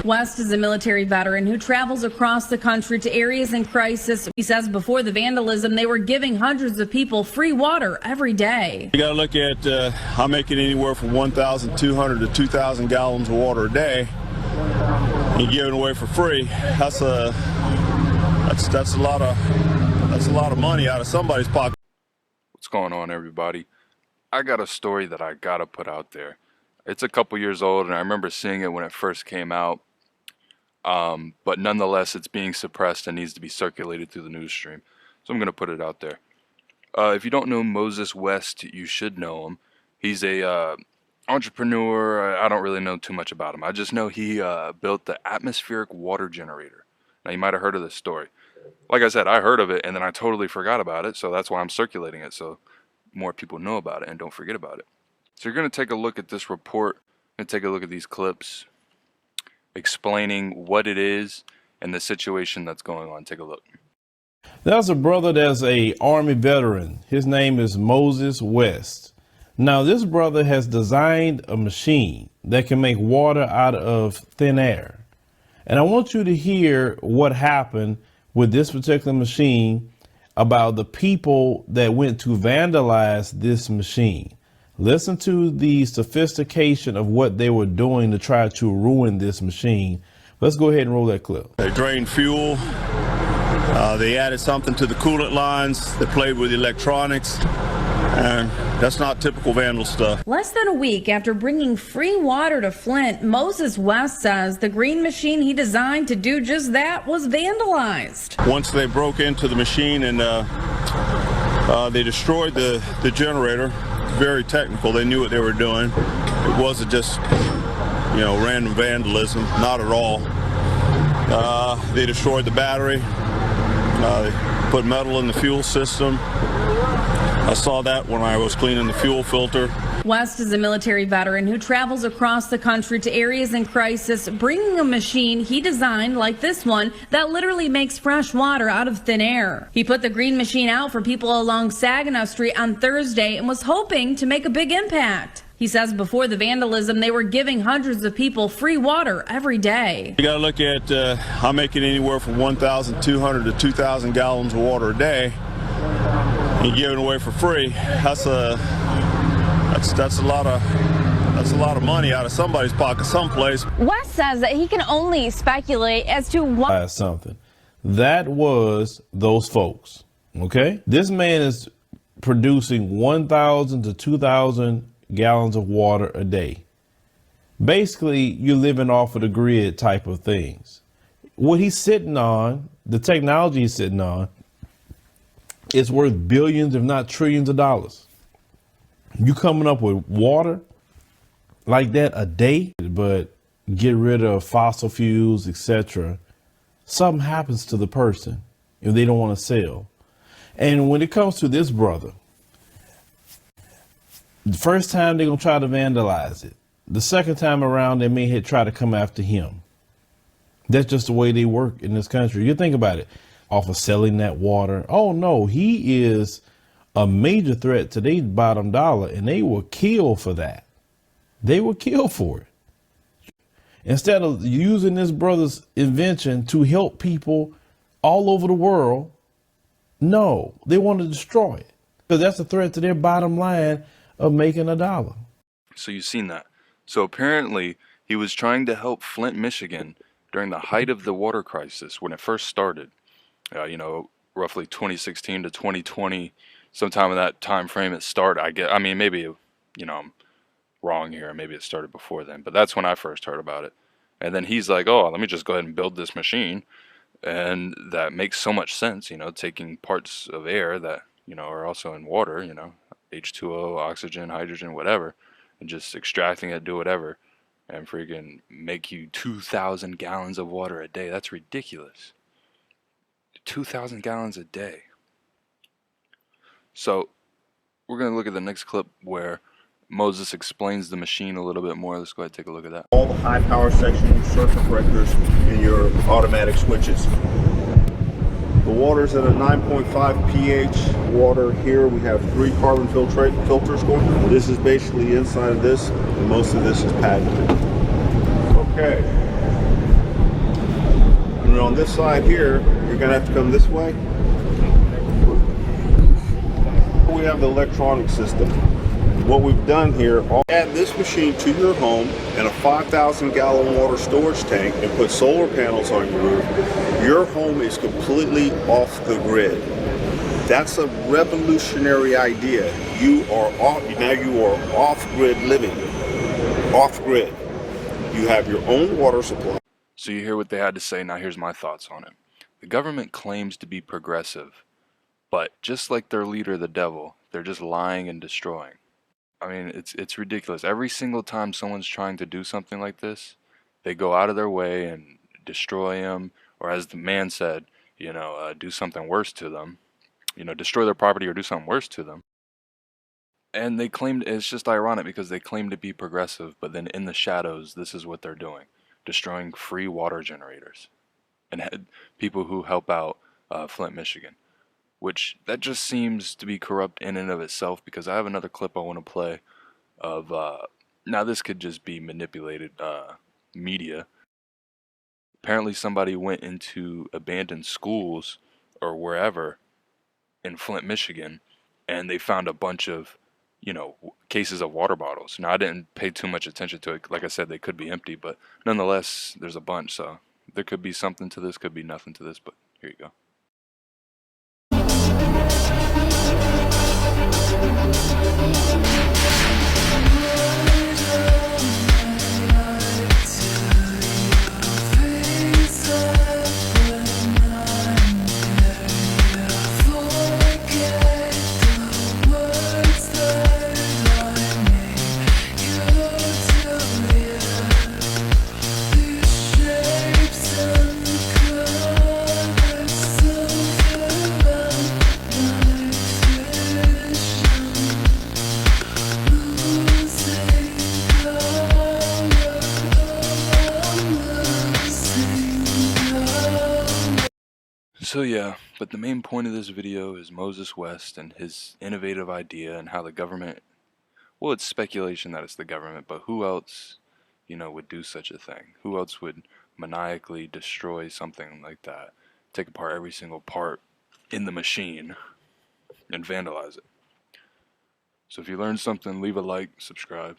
West is a military veteran who travels across the country to areas in crisis. He says before the vandalism, they were giving hundreds of people free water every day. You got to look at, I'm making anywhere from 1,200 to 2,000 gallons of water a day. And giving away for free. That's a lot of money out of somebody's pocket. What's going on, everybody? I got a story that I gotta put out there. It's a couple years old, and I remember seeing it when it first came out. But nonetheless, it's being suppressed and needs to be circulated through the news stream. So I'm gonna put it out there. If you don't know Moses West, you should know him. He's a entrepreneur. I don't really know too much about him. I just know he built the atmospheric water generator. Now, you might have heard of this story. Like I said, I heard of it and then I totally forgot about it, so that's why I'm circulating it so more people know about it and don't forget about it. So you're going to take a look at this report and take a look at these clips explaining what it is and the situation that's going on. Take a look. There's a brother that's a Army veteran. His name is Moses West. Now, this brother has designed a machine that can make water out of thin air. And I want you to hear what happened with this particular machine, about the people that went to vandalize this machine. Listen to the sophistication of what they were doing to try to ruin this machine. Let's go ahead and roll that clip. They drained fuel. They added something to the coolant lines. They played with the electronics. And that's not typical vandal stuff. Less than a week after bringing free water to Flint, Moses West says the green machine he designed to do just that was vandalized. Once they broke into the machine and they destroyed the generator, very technical, they knew what they were doing. It wasn't just, random vandalism, not at all. They destroyed the battery. They put metal in the fuel system. I saw that when I was cleaning the fuel filter. West is a military veteran who travels across the country to areas in crisis, bringing a machine he designed like this one that literally makes fresh water out of thin air. He put the green machine out for people along Saginaw Street on Thursday and was hoping to make a big impact. He says before the vandalism, they were giving hundreds of people free water every day. You got to look at, I'm making anywhere from 1,200 to 2,000 gallons of water a day. And giving away for free. That's a lot of money out of somebody's pocket someplace. West says that he can only speculate as to why. Something that was those folks. Okay, this man is producing 1,000 to 2,000 gallons of water a day. Basically, you're living off of the grid type of things. What he's sitting on, the technology he's sitting on, it's worth billions, if not trillions of dollars. You coming up with water like that a day, but get rid of fossil fuels, etc. Something happens to the person if they don't want to sell. And when it comes to this brother, the first time they're going to try to vandalize it. The second time around, they may try to come after him. That's just the way they work in this country. You think about it. Off of selling that water. Oh no, he is a major threat to their bottom dollar, and they will kill for that. They will kill for it. Instead of using this brother's invention to help people all over the world, no, they want to destroy it because that's a threat to their bottom line of making a dollar. So you've seen that. So apparently he was trying to help Flint, Michigan during the height of the water crisis when it first started. Roughly 2016 to 2020, sometime in that time frame it started. I mean, maybe, I'm wrong here. Maybe it started before then, but that's when I first heard about it. And then he's like, oh, let me just go ahead and build this machine. And that makes so much sense, taking parts of air that, are also in water, H2O, oxygen, hydrogen, whatever, and just extracting it, do whatever, and freaking make you 2,000 gallons of water a day. That's ridiculous. 2,000 gallons a day. So we're going to look at the next clip where Moses explains the machine a little bit more. Let's go ahead and take a look at that. All the high power section circuit breakers in your automatic switches. The water's at a 9.5 pH water. Here we have 3 carbon filters going. This is basically inside of this, and most of this is patented. Okay. on this side here, you're gonna have to come this way. We have the electronic system. What we've done here, add this machine to your home and a 5,000 gallon water storage tank and put solar panels on your roof. Your home is completely off the grid. That's a revolutionary idea. You are off-grid living. Off-grid. You have your own water supply. So you hear what they had to say. Now here's my thoughts on it. The government claims to be progressive, but just like their leader, the devil, they're just lying and destroying. I mean, it's ridiculous. Every single time someone's trying to do something like this, they go out of their way and destroy them, or as the man said, do something worse to them. Destroy their property or do something worse to them. And they claimed, it's just ironic because they claim to be progressive, but then in the shadows, this is what they're doing. Destroying free water generators and people who help out Flint, Michigan. Which, that just seems to be corrupt in and of itself, because I have another clip I want to play of, now this could just be manipulated media. Apparently somebody went into abandoned schools or wherever in Flint, Michigan, and they found a bunch of, cases of water bottles. Now, I didn't pay too much attention to it. Like I said, they could be empty, but nonetheless, there's a bunch, so there could be something to this, could be nothing to this, but here you go. So yeah, but the main point of this video is Moses West and his innovative idea and how the government, well, it's speculation that it's the government, but who else, would do such a thing? Who else would maniacally destroy something like that? Take apart every single part in the machine and vandalize it. So if you learned something, leave a like, subscribe.